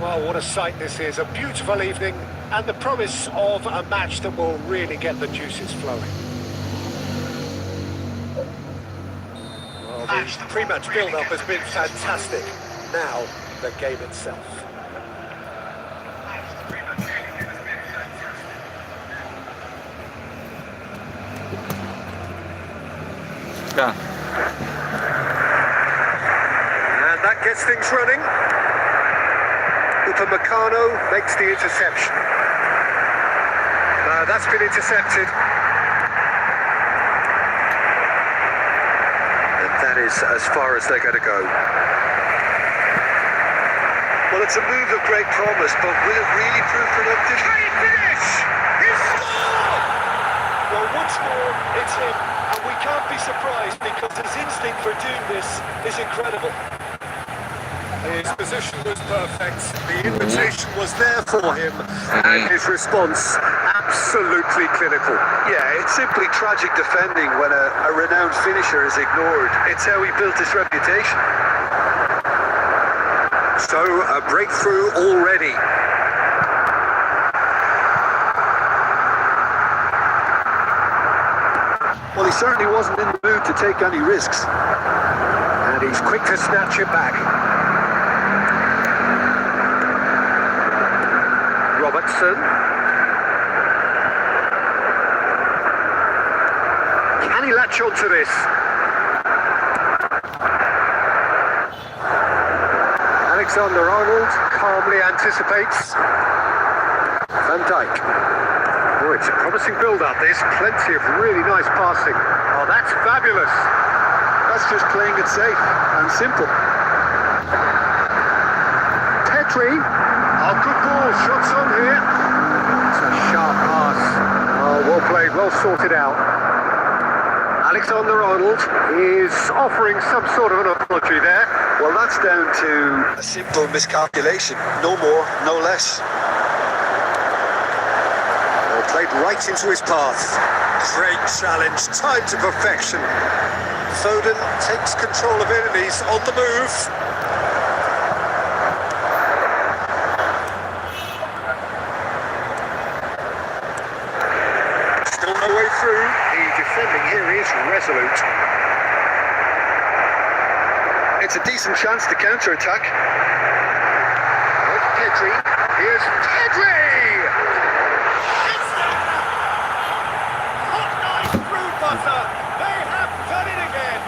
Well, what a sight this is. A beautiful evening and the promise of a match that will really get the juices flowing. Well, the pre-match build-up has been fantastic. Now, the game itself. Yeah. And that gets things running. Upamecano makes the interception. That's been intercepted. And that is as far as they're going to go. Well, it's a move of great promise, but will it really prove productive? Can he finish? He scored! Well, once more, it's him. And we can't be surprised because his instinct for doing this is incredible. His position was perfect, the invitation was there for him, and his response absolutely clinical. Yeah, it's simply tragic defending when a renowned finisher is ignored. It's how he built his reputation. So, a breakthrough already. Well, he certainly wasn't in the mood to take any risks. And he's quick to snatch it back. Robertson. Can he latch onto this? Alexander-Arnold calmly anticipates. Van Dijk. Oh, it's a promising build-up. There's plenty of really nice passing. Oh, that's fabulous. That's just playing it safe and simple. Petri. Oh, good ball. Shots on here. It's a sharp pass. Oh, well played. Well sorted out. Alexander-Arnold is offering some sort of an apology there. Well, that's down to a simple miscalculation. No more, no less. Well, played right into his path. Great challenge. Time to perfection. Foden takes control of it and he's on the move. Still no way through. The defending here is resolute. It's a decent chance to counter-attack. With Petri. Here's Petri! Hot knife through butter. They have done it again.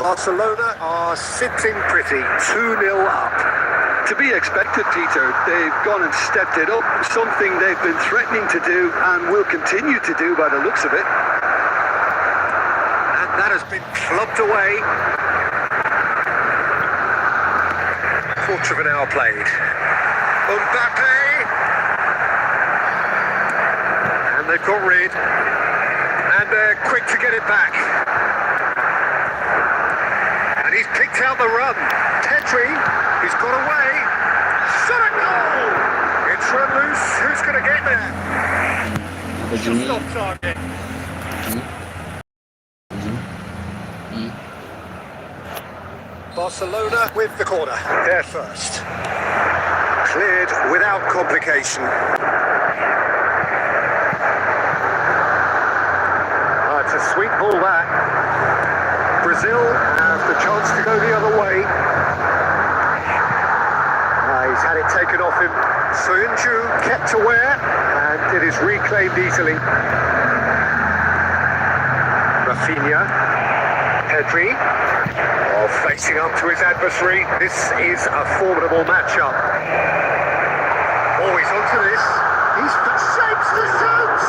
Barcelona are sitting pretty, 2-0 up. To be expected, Peter. They've gone and stepped it up, something they've been threatening to do and will continue to do by the looks of it. And that has been clubbed away. Quarter of an hour played. Mbappe! And they've got rid. And they're quick to get it back. And he's picked out the run. Petri, he's got away. Shot a goal! It's run loose. Who's going to get there? Just off target. Barcelona with the corner. They're first. Cleared without complication. It's a sweet ball that. Brazil has the chance to go the other way. He's had it taken off him. Soyuncu kept aware and it is reclaimed easily. Rafinha. Pedri. Oh, facing up to his adversary. This is a formidable matchup. Oh, he's onto this. He's shapes the shoots.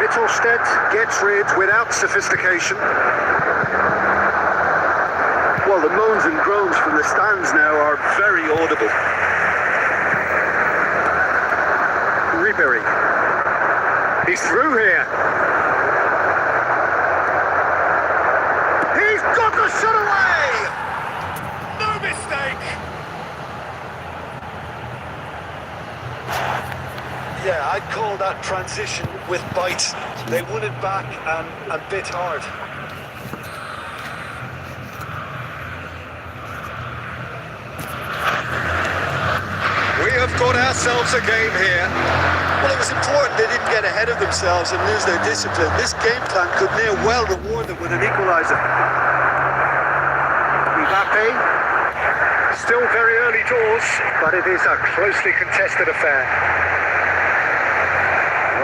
Mittelstedt gets rid without sophistication. Well, the moans and groans from the stands now are very audible. Ribery. He's through here. He's got the a shot away! No mistake! Yeah, I'd call that transition with bite. They won it back and bit hard. We have got ourselves a game here. Well, it was important they didn't get ahead of themselves and lose their discipline. This game plan could near well reward them with an equaliser. Mbappe, still very early doors, but it is a closely contested affair.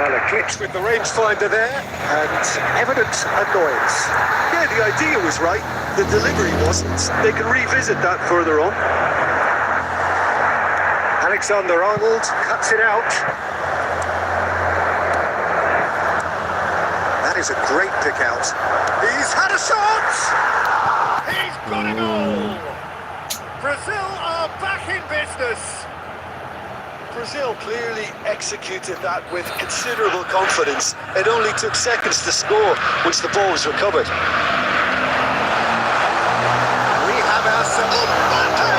Well, a glitch with the rangefinder there, and evident annoyance. Yeah, the idea was right, the delivery wasn't. They can revisit that further on. Alexander-Arnold cuts it out. That is a great pick out. He's had a shot! He's got a goal! Brazil are back in business. Brazil clearly executed that with considerable confidence. It only took seconds to score once the ball was recovered. We have ourselves Mbappe!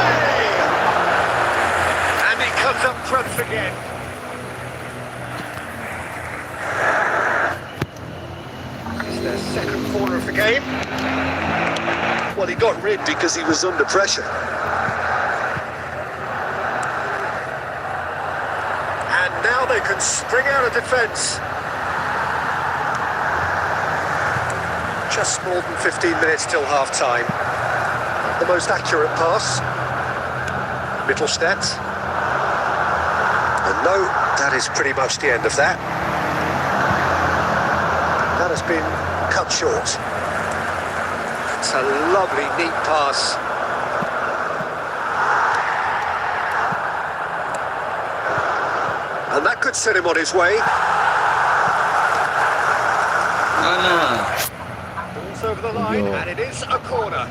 And he comes up front again. It's their second corner of the game. Well, he got rid because he was under pressure. Now they can spring out of defence. Just more than 15 minutes till half-time. The most accurate pass. Mittelstadt. And no, that is pretty much the end of that. That has been cut short. It's a lovely, neat pass. And that could set him on his way. Ball's over the line, and it is a corner.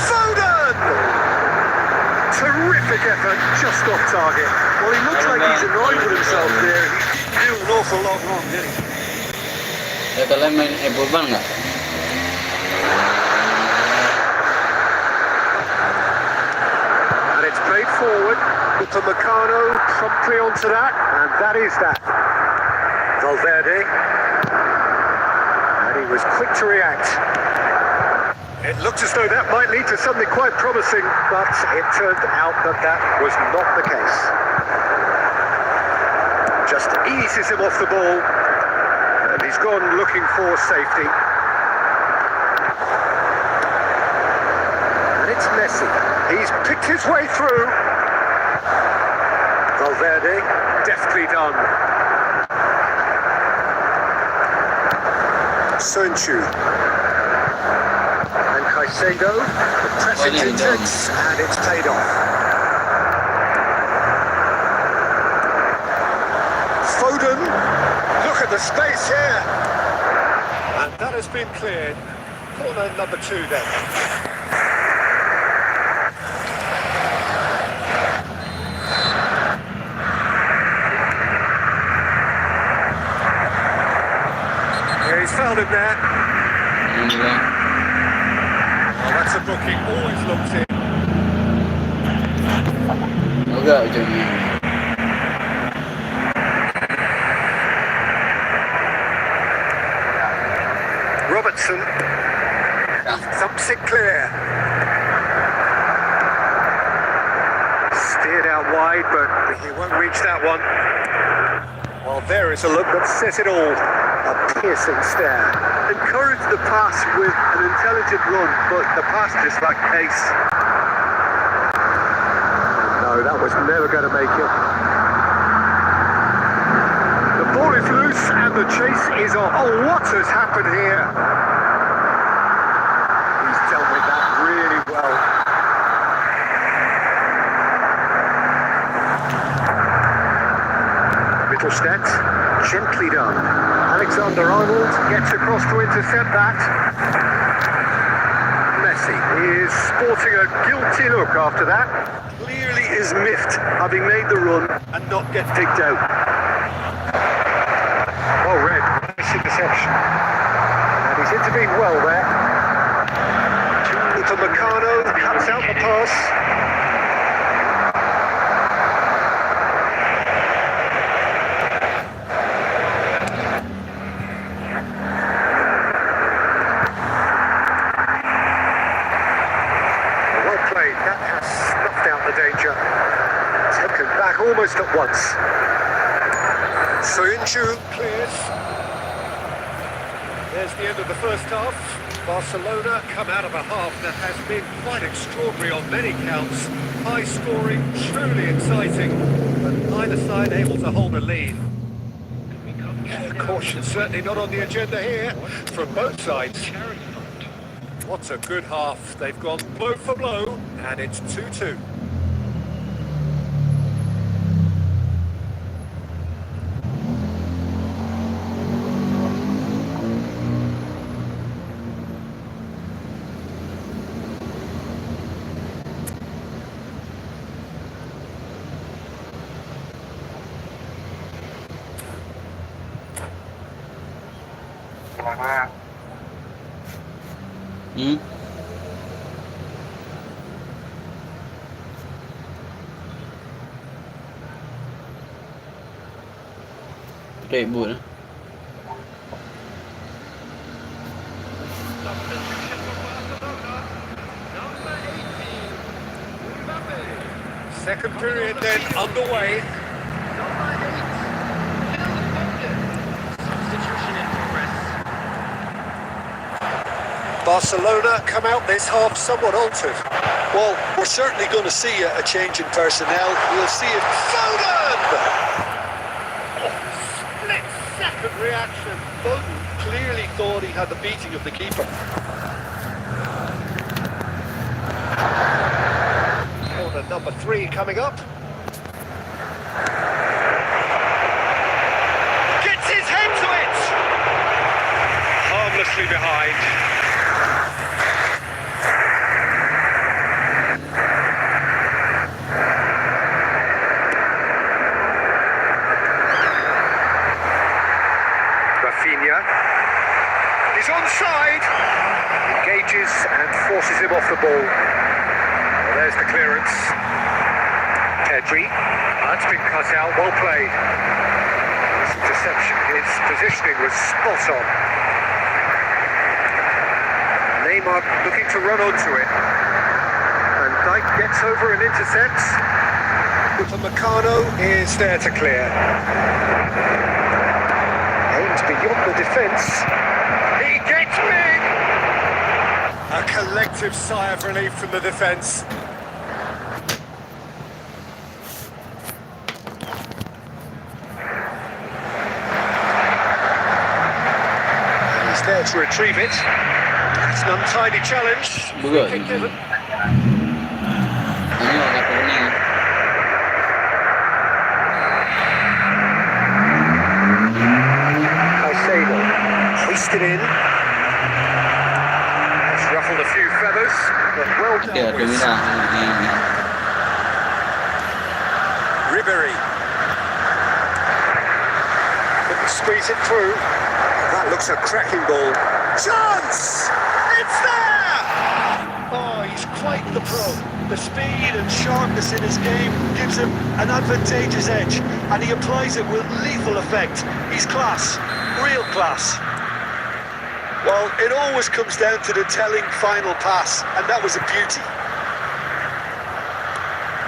Foden! Terrific effort, just off target. Well, he looks like he's annoyed with himself there. He did an awful lot wrong, didn't he? Ya kalian main efootbal nggak? And it's played forward with the Meccano promptly onto that, and that is that. Valverde. And he was quick to react. It looked as though that might lead to something quite promising, but it turned out that that was not the case. Just eases him off the ball, and he's gone looking for safety. And it's Messi. He's picked his way through. Valverde, deftly done. Sonchu. And Caicedo, the pressing intense, and it's paid off. Foden, look at the space here. And that has been cleared. Corner number 2 then. Yeah, he's fouled him there. Oh, that's a booking, always looks in. Enggak ujungnya. Robertson thumps it clear. Steered out wide, but he won't reach that one. Well, there is a look that says it all. A piercing stare. Encouraged the pass with an intelligent run, but the pass just lacked pace. No, that was never going to make it. The ball is loose and the chase is on. Oh, what has happened here? He's dealt with that really well. Mittelstadt, gently done. Alexander-Arnold gets across to intercept that. Messi is sporting a guilty look after that. Clearly is miffed, having made the run and not get picked out. Oh, red. Nice interception. And he's intervened well there. To Meccano, cuts out the pass. Well played. That has snuffed out the danger. Taken back almost at once. Soyuncu clears. There's the end of the first half. Barcelona come out of a half that has been quite extraordinary on many counts. High scoring, truly exciting, but neither side able to hold a lead. Caution certainly not on the agenda here from both sides. What a good half. They've gone blow for blow, and it's 2-2. Red Bull. Second period then underway. Barcelona come out this half somewhat altered. Well, we're certainly going to see a change in personnel. We'll see it. Foden! Split-second reaction. Foden clearly thought he had the beating of the keeper. Corner number 3 coming up. Gets his head to it! Harmlessly behind. He's onside, engages and forces him off the ball. Well, there's the clearance. Pedri, that's been cut out, well played. This interception, his positioning was spot on. Neymar looking to run onto it. And Dijk gets over and intercepts. But Meccano is there to clear. Aims beyond the defence. He gets big! A collective sigh of relief from the defence. And he's there to retrieve it. It's an untidy challenge. Good. Kick given. Hoisted in. It's ruffled a few feathers, but well done with. Ribéry. Couldn't squeeze it through. That looks a cracking ball. Chance! It's there! Oh, he's quite the pro. The speed and sharpness in his game gives him an advantageous edge, and he applies it with lethal effect. He's class. Real class. Well, it always comes down to the telling final pass, and that was a beauty.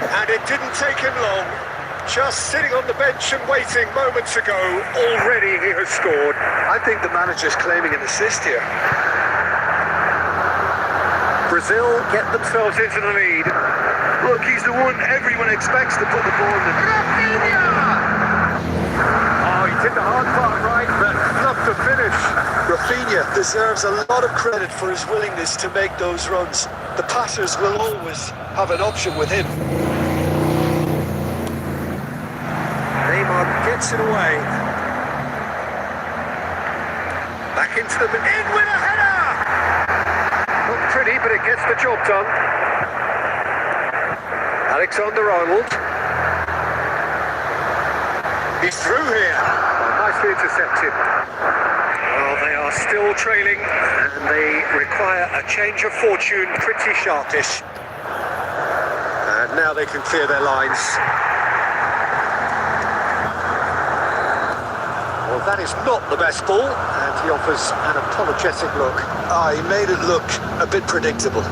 And it didn't take him long. Just sitting on the bench and waiting moments ago, already he has scored. I think the manager's claiming an assist here. Brazil get themselves into the lead. Look, he's the one everyone expects to put the ball in. Oh, he did the hard part right, but not to finish. Rafinha deserves a lot of credit for his willingness to make those runs. The passers will always have an option with him. Neymar gets it away. Back into the... In with a header! Not pretty, but it gets the job done. Alexander-Arnold. He's through here. Nicely intercepted. Well, they are still trailing, and they require a change of fortune pretty sharpish. And now they can clear their lines. Well, that is not the best ball, and he offers an apologetic look. He made it look a bit predictable.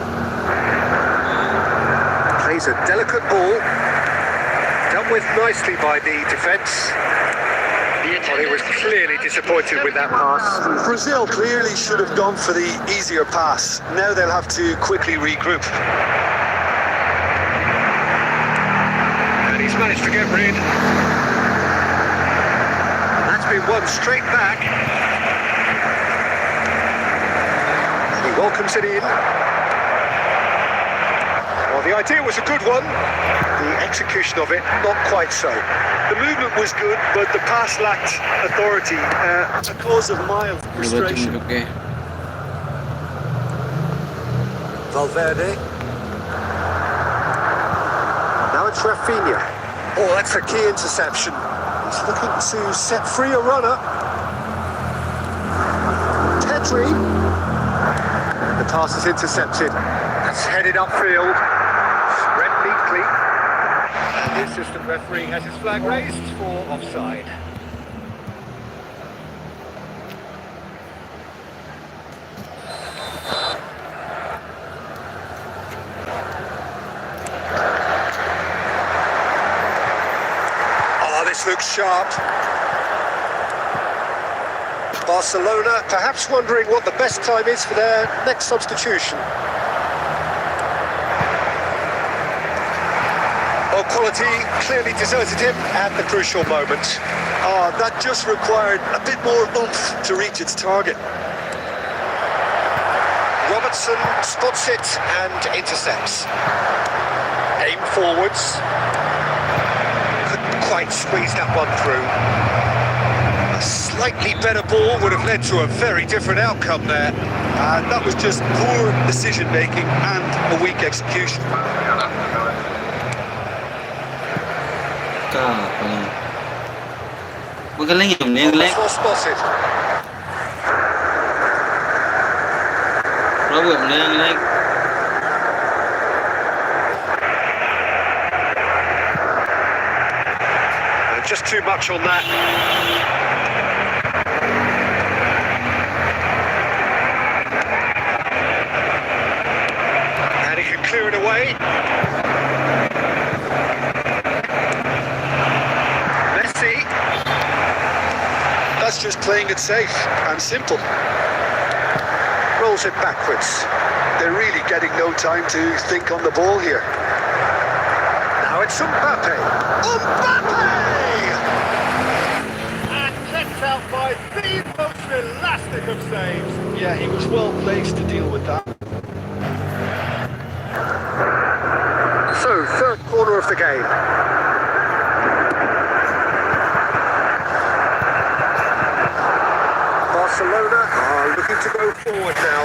Plays a delicate ball, done with nicely by the defence. Well, he was clearly disappointed with that pass. Brazil clearly should have gone for the easier pass. Now they'll have to quickly regroup. And he's managed to get rid. That's been won straight back. He welcomes it in. Well, the idea was a good one. The execution of it, not quite so. The movement was good, but the pass lacked authority. A cause of mild frustration. Okay. Valverde. Now it's Rafinha. Oh, that's a key interception. He's looking to set free a runner. Pedri. The pass is intercepted. That's headed upfield. Read neatly. And the assistant referee has his flag raised for offside. Oh, this looks sharp. Barcelona perhaps wondering what the best time is for their next substitution. Oh, quality clearly deserted him at the crucial moment. That just required a bit more oomph to reach its target. Robertson spots it and intercepts. Aim forwards. Couldn't quite squeeze that one through. A slightly better ball would have led to a very different outcome there. That was just poor decision making and a weak execution. Magaling yung nilek. Well spotted. Robert nilek. Just too much on that. And he can clear it away. Messi. That's just playing it safe and simple. Rolls it backwards. They're really getting no time to think on the ball here. Now it's Mbappe. Mbappe! Out by the most elastic of saves. Yeah, he was well placed to deal with that. So, third quarter of the game. Barcelona are looking to go forward now.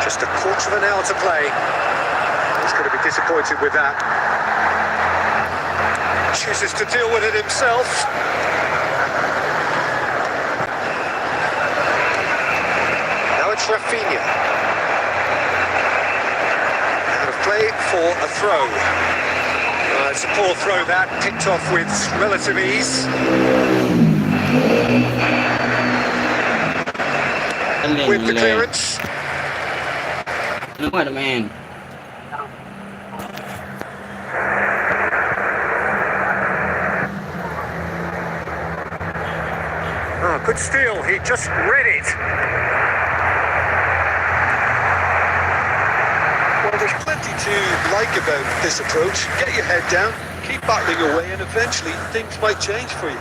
Just a quarter of an hour to play. He's going to be disappointed with that. Chooses to deal with it himself. Now it's Rafinha. Out of play for a throw. It's a poor throw that, picked off with relative ease. With the clearance. Look at the man. Oh, good steal, he just read it. Well, there's plenty to like about this approach. Get your head down, keep battling away, and eventually things might change for you.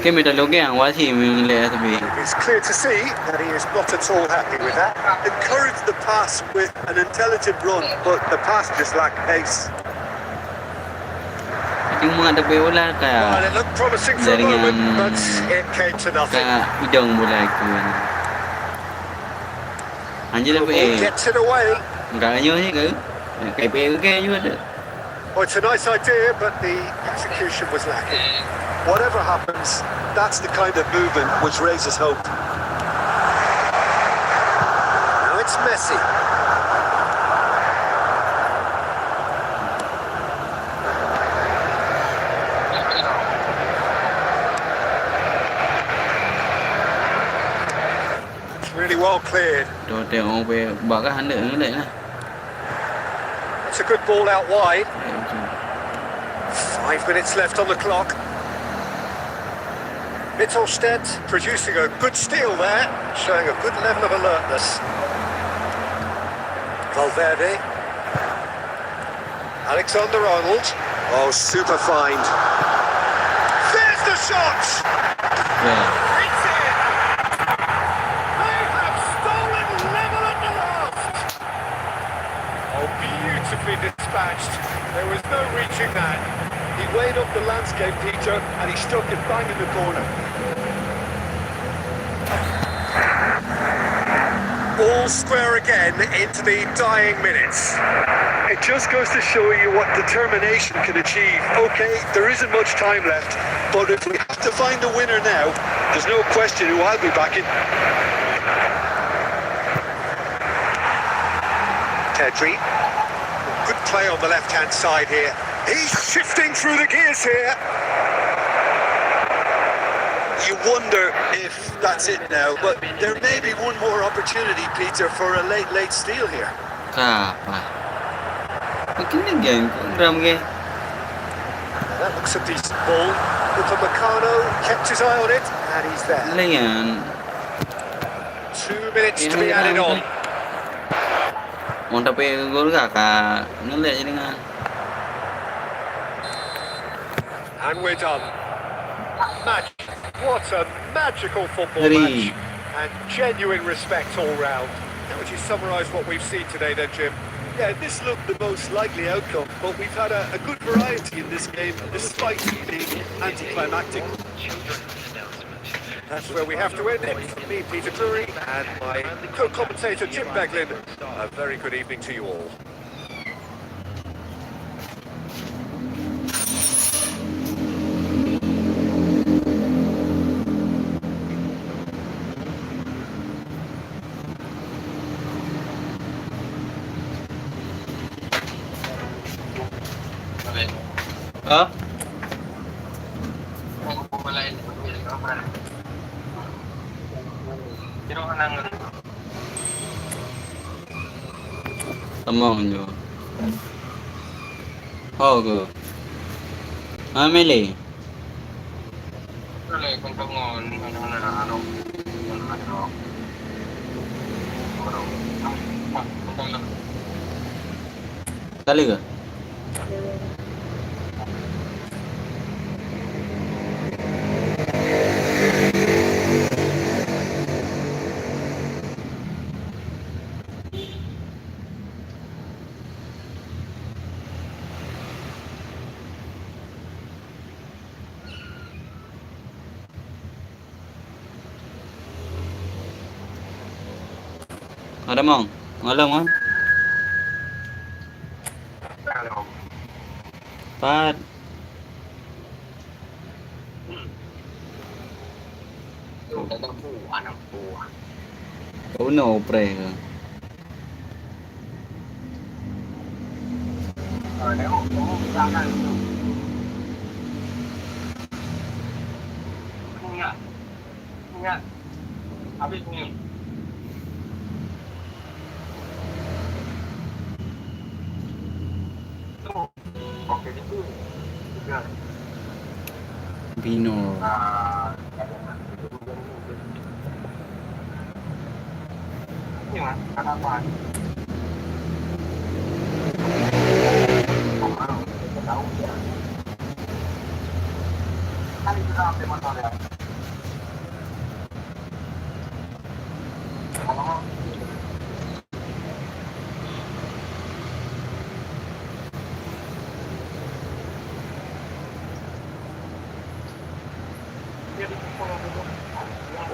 Cái mình đã lố gàng quá thì mình lệ thì bị. It's clear to see that he is not at all happy with that. Encourage the pass with an intelligent run, but the pass just lacked pace. Yung mga tabi bola Well, it ka looked promising for a moment, jaringan but it came to nothing. ka idong bola itu. Anjir The tapi ball gets it away. enggak nyo sih ke? Kayak PUK juga ada. Well, it's a nice idea, but the execution was lacking. Whatever happens, that's the kind of movement which raises hope. Now it's Messi. It's really well cleared. Đồ tèo về bỏ cái hắn nữa đấy nè. It's a good ball out wide. 5 minutes left on the clock. Mittelstedt producing a good steal there, showing a good level of alertness. Valverde. Alexander-Arnold. Oh, super find. There's the shot! Về. It's in! They have stolen level at the last! Oh, beautifully dispatched. There was no reaching that. He weighed up the landscape, Peter, and he stuck it bang in the corner. All square again into the dying minutes. It just goes to show you what determination can achieve. Okay, there isn't much time left, but if we have to find a winner now, there's no question who I'll be backing. Pedri. Good play on the left-hand side here. He's shifting through the gears here. You wonder if that's it now, but there may be one more opportunity, Peter, for a late steal here. Apa? Mungkin ni game ram ke. That looks a decent ball. Upamecano kept his eye on it, and he's there. Layan. 2 minutes to be added on. Mau tapi gol kakak ngeliat jadi ngan. And we're done. Magic. What a magical football Three. match. And genuine respect all round. How would you summarise what we've seen today then, Jim? Yeah, this looked the most likely outcome, but we've had a good variety in this game, despite being anticlimactic. That's where we have to end it. From me, Peter Drury, and my co-commentator, Jim Beglin. A very good evening to you all. Hả? Tamam jo. Oh go. Ameli. Kali ke? Ada mong, ngalang ah. Pat. Kau no pre ke? Habis ni. Okey itu. Ya. Bino. Ni lah kata apa? Tahu dia. Kali kita ambil motor dia.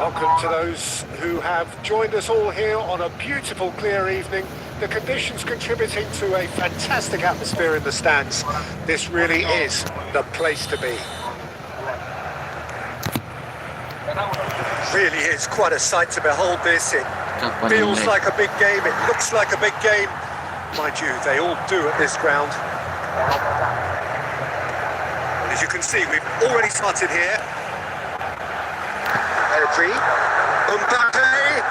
Welcome to those who have joined us all here on a beautiful, clear evening. The conditions contributing to a fantastic atmosphere in the stands. This really is the place to be. Really is quite a sight to behold this. It feels like a big game, it looks like a big game. Mind you, they all do at this ground. As you can see, we've already started here. Pedri, Mbappe,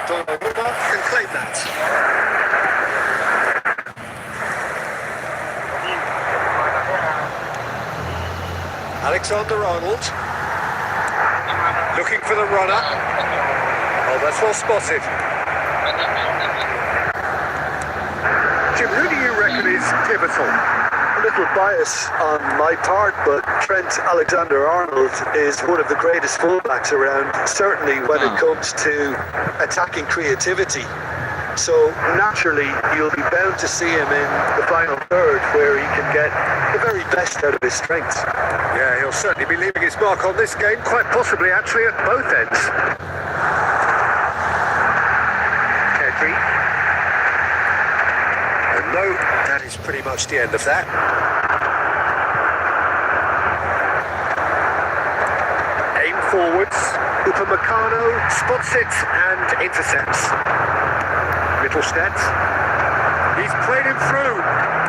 Donnarumma can claim that. Alexander-Arnold, looking for the runner. Oh, that's well spotted. Jim, who do you reckon is pivotal? A little bias on my part, but Trent Alexander-Arnold is one of the greatest fullbacks around, certainly when it comes to attacking creativity. So naturally, you'll be bound to see him in the final third, where he can get the very best out of his strengths. Yeah, he'll certainly be leaving his mark on this game, quite possibly actually at both ends. Pedri. And no, that is pretty much the end of that. Aim forwards. Upamecano spots it and intercepts. Mittelstadt. He's played him through.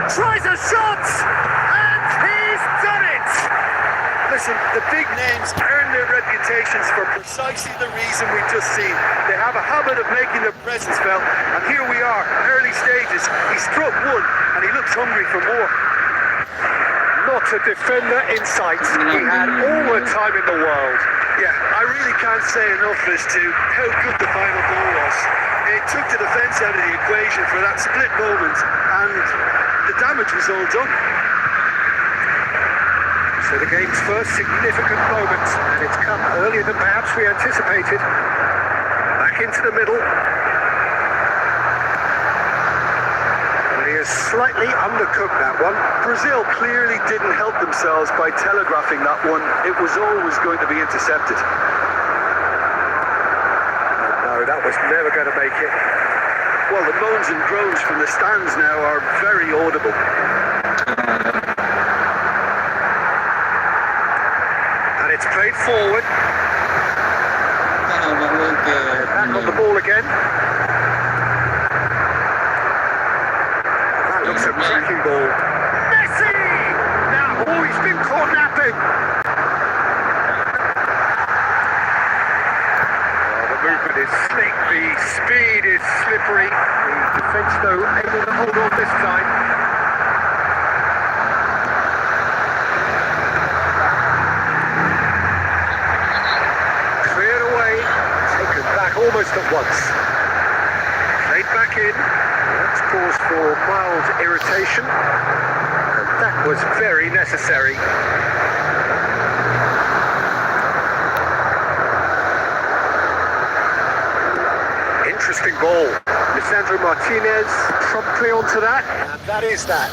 Tries a shot! And he's done it! Listen, the big names earn their reputations for precisely the reason we've just seen. They have a habit of making their presence felt, and here we are, early stages. He struck one, and he looks hungry for more. Not a defender in sight. He had all the time in the world. Yeah, I really can't say enough as to how good the final goal was. It took the defence out of the equation for that split moment, and the damage was all done. So the game's first significant moment, and it's come earlier than perhaps we anticipated. Back into the middle. And he has slightly undercooked that one. Brazil clearly didn't help themselves by telegraphing that one. It was always going to be intercepted. No, that was never going to make it. Well, the moans and groans from the stands now are very audible. And it's played forward. Back on the ball again. That looks a cracking ball. Messi! Now, oh, he's been caught napping. Well, the movement is slick, the speed is slippery. The defence, though, able to hold on this time. Cleared away, taken back almost at once. Played back in. That's cause for mild irritation. And that was very necessary. Interesting ball. Lisandro Martinez promptly onto that. And that is that.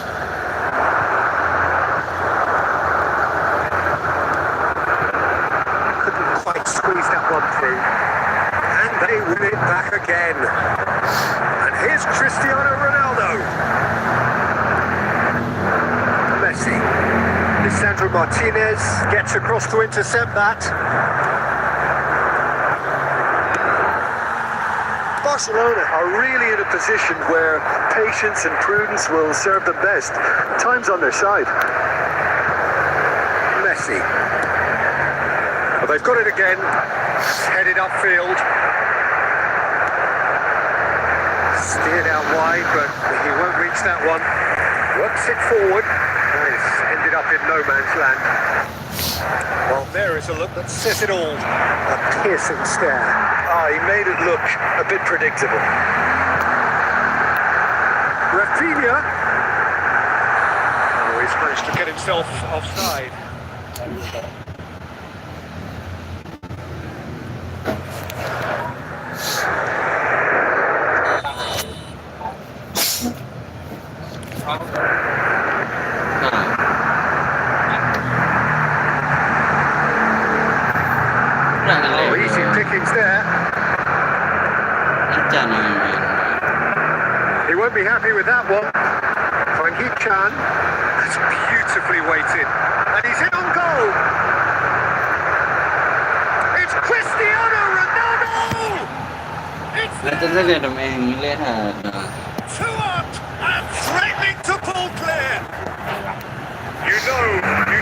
Couldn't quite squeeze that one through. And they win it back again. And here's Cristiano Ronaldo. Messi. Lisandro Martinez gets across to intercept that. Barcelona are really in a position where patience and prudence will serve them best. Time's on their side. Messi. Well, they've got it again. It's headed upfield. Steered out wide, but he won't reach that one. Works it forward. And it's ended up in no man's land. Well, there is a look that says it all. A piercing stare. He made it look a bit predictable. Rafinha. Oh, he's managed to get himself offside. Oh, Karjn yang main. He won't be happy with that one. Karjn has beautifully waited. And he's in on goal. It's Cristiano Ronaldo! It's Nanti saja ada main lihat. two up and threatening to pull clear. You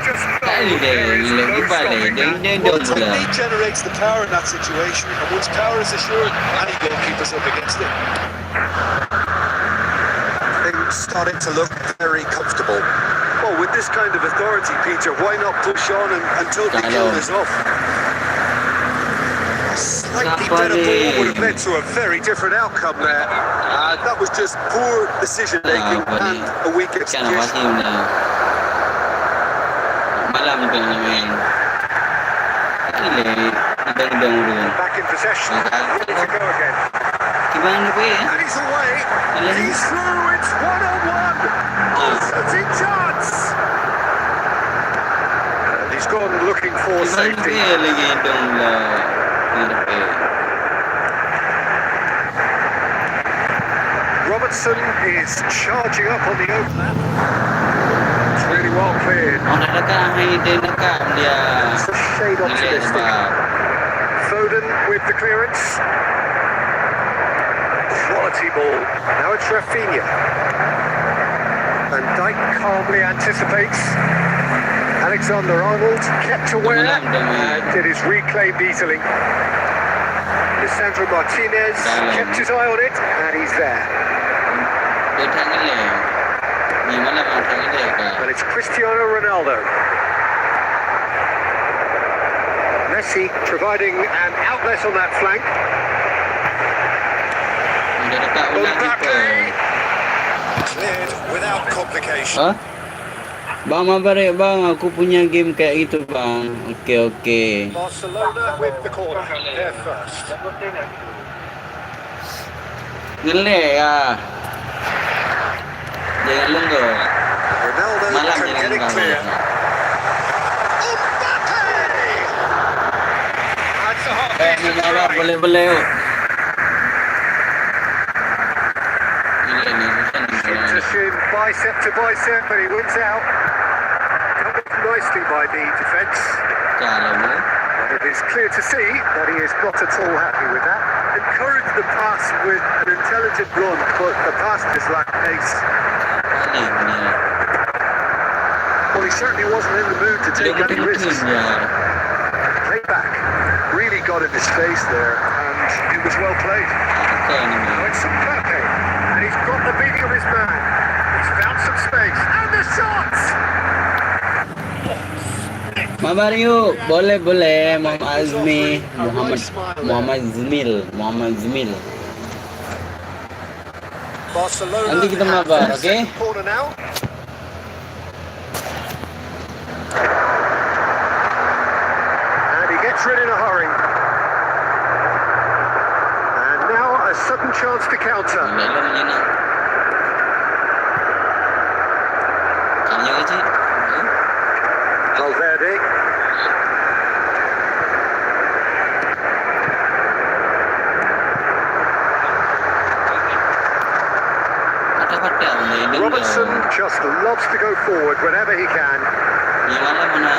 just know Kali there is no dia balik stopping dia that. Well, dia dah. technique generates the power in that situation, and once power is assured, any goalkeeper's up against it. Things starting to look very comfortable. Well, with this kind of authority, Peter, why not push on and totally kill this off? A slightly better ball would have led to a very different outcome there. That was just poor decision making and a weak Karjn execution. Wasim dah. Malam tu yang main. Kali hidang dulu. Back in possession, ready to go again. Gimana pe? And he's away. He's through. It's 1-on-1. Shooting chance. And he's gone looking for Gimana safety. pe lagi hidang lah. Robertson is charging up on the overlap. It's really well cleared. Orang dekat dia dekat dia. It's a shade optimistic. Foden with the clearance. Quality ball. Now it's Rafinha. And Dijk calmly anticipates. Alexander-Arnold kept aware and it is reclaimed easily. Lisandro Martinez kept his eye on it and he's there. Dia tangan dia. Ni malam tangan dia kan. And it's Cristiano Ronaldo. Messi providing an outlet on that flank. Dia dekat ulang Mbappe. kita. Cleared without complication. Ha? Bang Mabarik bang, aku punya game kayak gitu bang. Okey. Barcelona with the corner. They're first. Ngelek ah. Jangan lenggok. Ronaldo Malam can jangan get it clear. lenggok. Mbappe! That's a hot piece of Malam strike. boleh. Ngelek ni susah ni. Intermission, bicep to bicep, but he wins out. Covered nicely by the defence. Kalau boleh. And it is clear to see that he is not at all happy with that. Encouraged the pass with an intelligent run, but the pass just lacked pace. Boleh punya. Well, he certainly wasn't in the mood to Dia take any betul-betul risks. dia. Play back. Really got in his face there, and it was well played. Kau ni. Now it's Mbappe, and he's got the beating of his man. He's found some space, and the shots! Mabar yuk. Boleh. Muhammad Azmi. Muhammad Zmil. Barcelona Nanti kita have mabar, their okey? second corner now. And he gets rid in a hurry. And now a sudden chance to counter. Lalu macam mana? Tanya kecil. Valverde. Patah-patah boleh. Robertson just loves to go forward whenever he can. Yang mana mana.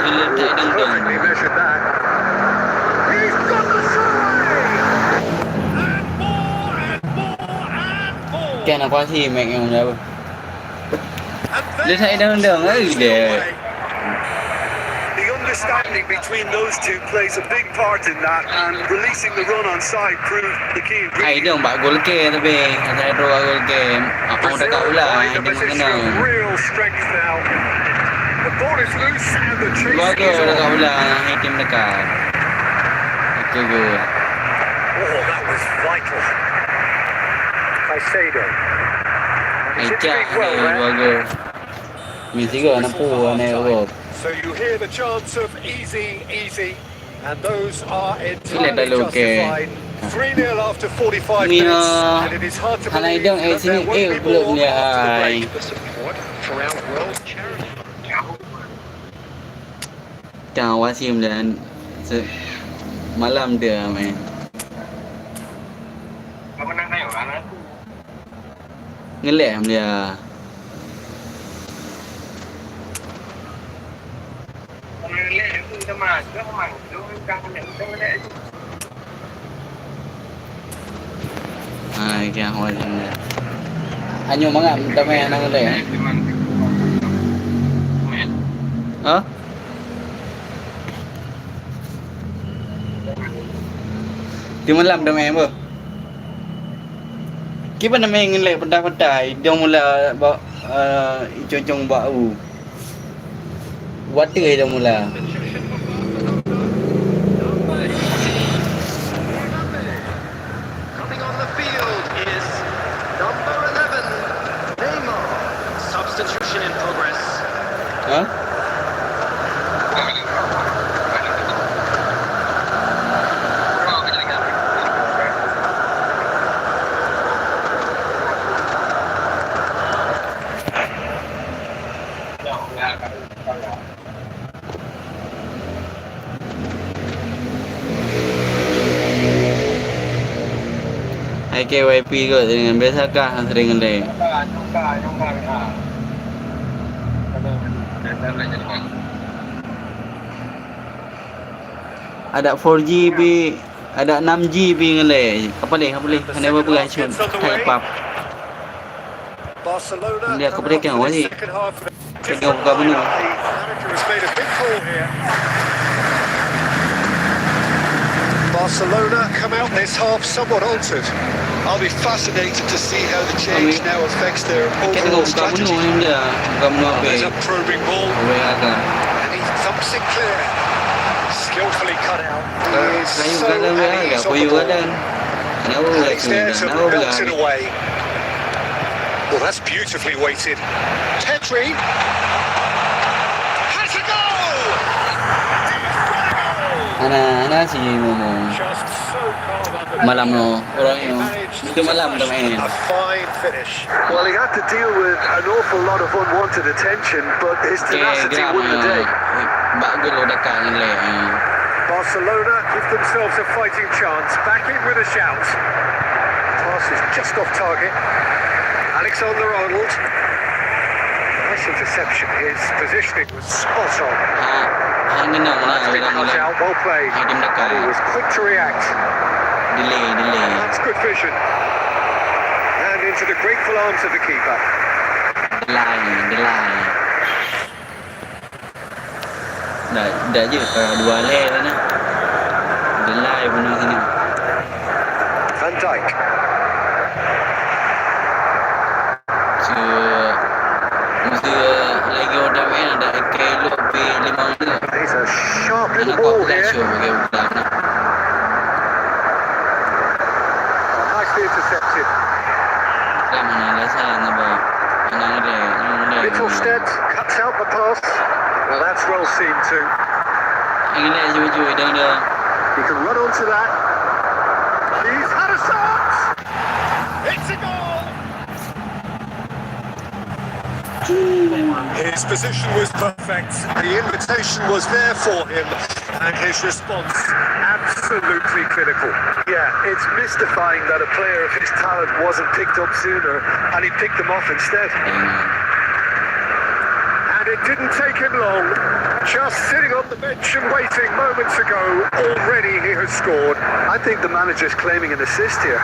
Bila tak ada Perfectly measured that. He's got the away! And more and more and more. Kan aku kasih Mac yang dah. And Dia tak ada undang lagi dia. The understanding between those two plays a big part in that, and releasing the run on side proved the key Ai dia ingredient. buat gol ke tapi ada dua gol ke. Apa dah kat ulang Find dia a position mengenal. of real strength now. The ball is loose and the chase Dua is gol dah kat on. ulang tim dekat. Itu gol. Oh, that was vital. Caicedo. He's in Ejak big well dua there. gol. Mesti gol nampu ane gol. So you hear the chants of easy, and those are Sila entirely dah okey. justified. 3-0 after 45 Mino. minutes, and it is hard to Hanai believe dong that sini there won't be belum more dia. after the Hai. break. The support for our world charity. Jangan Wasim dan malam dia main. Ngelak dia. Kalau lek tu kita masuk, kan kita lek tu. Kaya ako din. Anyo mga damay nang ngelak. Ha? Di malam damay mo. Kiba na may ngelak pada-pada, dia mula ba icong bau. Water dia mula. Coming on the field is number 11, Neymar. Substitution in progress. Ha? Hai KYP kot dengan biasa kah sering ngelak. Ada 4GB, ada 6GB ngelak. Apa boleh? Hanya apa beras cun. Hai pap. Barcelona Dia coming kepada up for yang the awal second half. Tengok buka menu. The manager has made a big call here. Barcelona come out this half somewhat altered. I'll be fascinated to see how the change now affects their Kita overall tengok buka menu strategy. yang dia. Buka menu apa? There's a probing ball, Boleh agak. and he thumps it clear. Skillfully cut out. He is Kayu so kadang at agak. ease on Koyu the ball. kadang. Kenapa And beras he's cun? there to Kenapa belt beras? it away. Well, that's beautifully weighted. Petri has a goal! Ana si Momo. Just so calm under Malam no. Orang He yo. managed Itu to malam dah flash main. a fine finish. Well, he had to deal with an awful lot of unwanted attention, but his Okay, tenacity geram won the day. Bak gol dekat ngelak. Barcelona give themselves a fighting chance. Back in with a shout. Pass is just off target. Alexander-Arnold. Nice interception. His positioning was spot on. Hang kena That's been cut orang out. Well played. Hai dia dekat. And he was quick to react. Delay. That's good vision. And into the grateful arms of the keeper. Delay. Dah je dua leh dah nak. Delay benar sini. Van Dijk. So mesti lagi orang main ada kilo P5 ni. He's a sharp little Anak ball kau here. show bagi budak nak. Nicely intercepted. Dah mana lah salah nak bawa. Anak ni. Mittelstedt cuts out the pass. Well, that's well seen too. Ang ni cuba dia. He can run onto that. He's had a shot! It's a goal! His position was perfect. The invitation was there for him, and his response absolutely clinical. Yeah, it's mystifying that a player of his talent wasn't picked up sooner, and he picked them off instead. And it didn't take him long. Just sitting on the bench and waiting moments ago, already he has scored. I think the manager's claiming an assist here.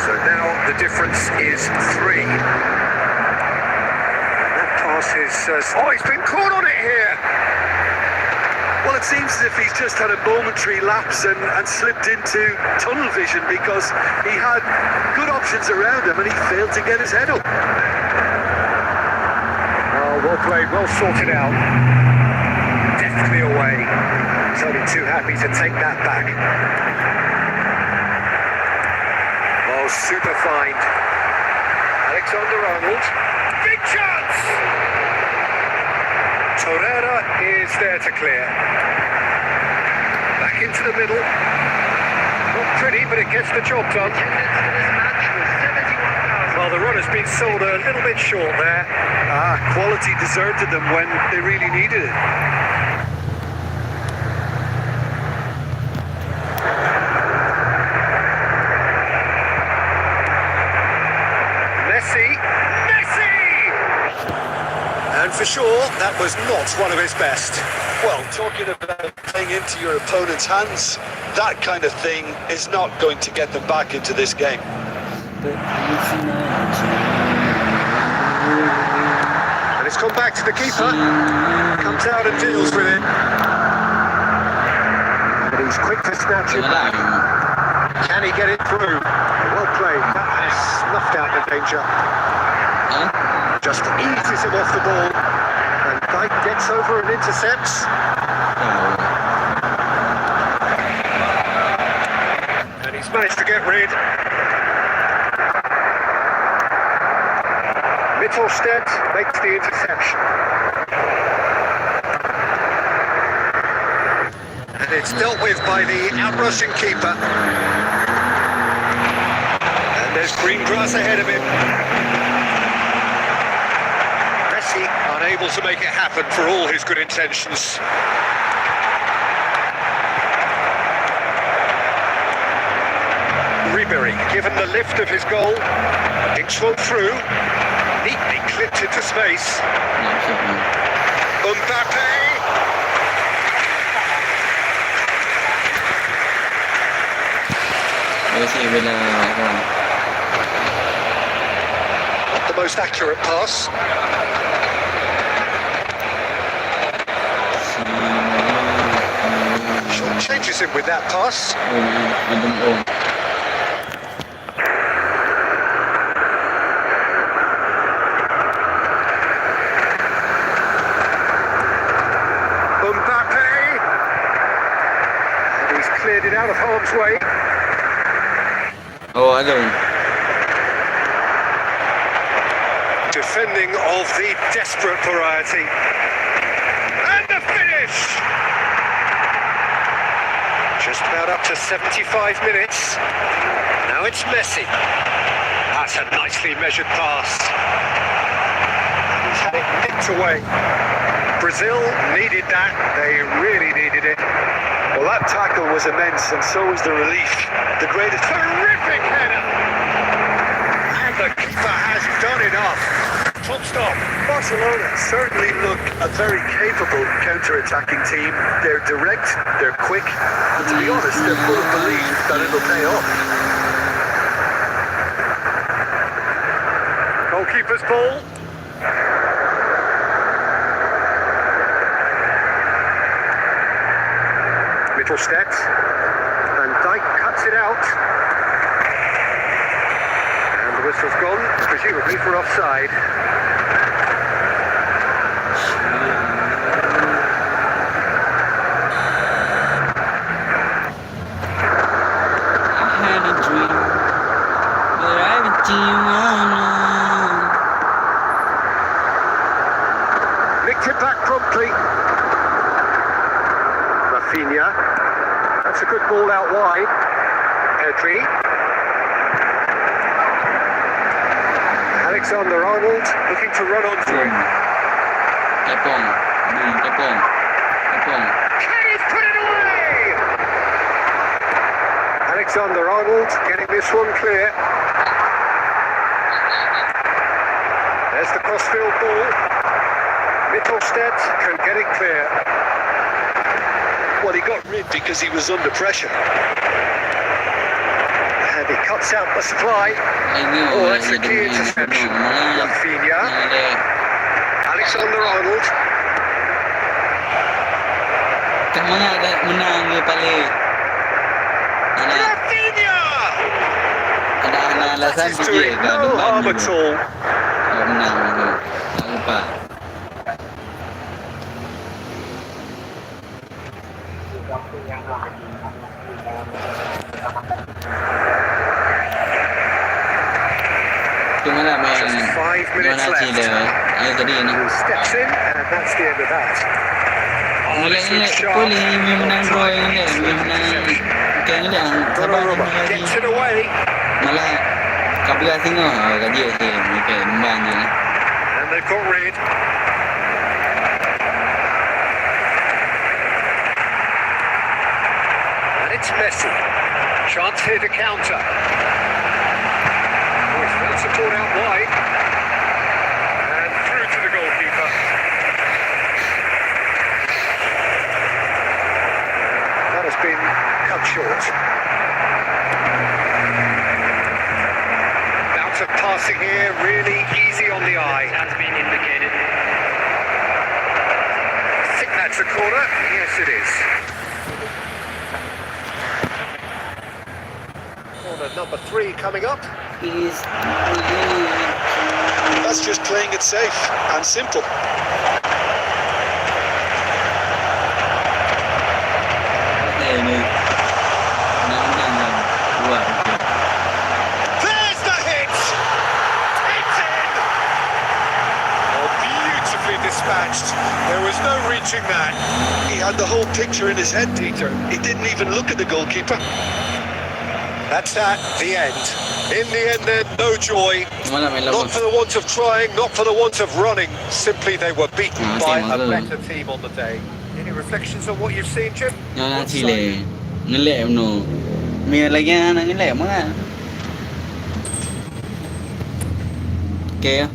So now the difference is 3. That pass is... he's been caught on it here! Well, it seems as if he's just had a momentary lapse and slipped into tunnel vision because he had good options around him and he failed to get his head up. Oh, well played, well sorted out. Deftly away. He's only too happy to take that back. Oh, super find. Alexander-Arnold. Big chance! Torreira is there to clear. Back into the middle. Not pretty, but it gets the job done. Well, the run has been sold a little bit short there. Quality deserted them when they really needed it. that was not one of his best. Well, talking about playing into your opponent's hands, that kind of thing is not going to get them back into this game. And it's come back to the keeper. Comes out and deals with it. And he's quick to snatch it. Can he get it through? Well played. That has snuffed out the danger. Just eases him off the ball. And Dyke gets over and intercepts. And he's managed to get rid. Mittelstedt makes the interception. And it's dealt with by the out-rushing keeper. And there's green grass ahead of him. Messi unable to make it happen for all his good intentions. Ribery, given the lift of his goal, inch one through, neatly clipped into space. Mbappe! Not the most accurate pass. Short changes him with that pass. Mbappe! And he's cleared it out of harm's way. Oh, hello. Defending of the desperate variety. And the finish! Just about up to 75 minutes. Now it's Messi. That's a nicely measured pass. He's had it nicked away. Brazil needed that. They really needed it. Well, that tackle was immense, and so was the relief. The greatest. Terrific header! And the keeper has done enough. Top stop. Barcelona certainly look a very capable counter-attacking team. They're direct, they're quick, and to be honest, they're full of belief that it'll pay off. Goalkeeper's ball. Mittelstedt. And Dyke cuts it out. And the whistle's gone, presumably for offside. Nicked it back promptly. Rafinha. That's a good ball out wide. Pedri. Alexander-Arnold looking to run onto it. He's put it away! Alexander-Arnold getting this one clear. There's the crossfield ball. Mittelstedt can get it clear. Well, he got rid because he was under pressure. And he cuts out the supply. Oh, that's a key interception. Rafinha. Alexander-Arnold. Rafinha! That is doing no harm at all. Just 5 minutes left. He steps in, and that's the end of that. Oh, this looks sharp. Donnarumma gets it away. And they've got rid. And it's Messi. Chance here to counter. Oh, he's well support out wide. And through to the goalkeeper. short. Bouts of passing here, really easy on the eye. Has been indicated. I think that's a corner. Yes, it is. Corner number 3 coming up. Please. That's just playing it safe and simple. There's the hit! It's in! Oh, beautifully dispatched. There was no reaching that. He had the whole picture in his head, Peter. He didn't even look at the goalkeeper. That's that, the end. In the end then, no joy. Not for the want of trying, not for the want of running. Simply they were beaten by a better team on the day. Any reflections on what you've seen, Jim? Chile. Ngelak no. May lagyan ng ngelak mga. Okay.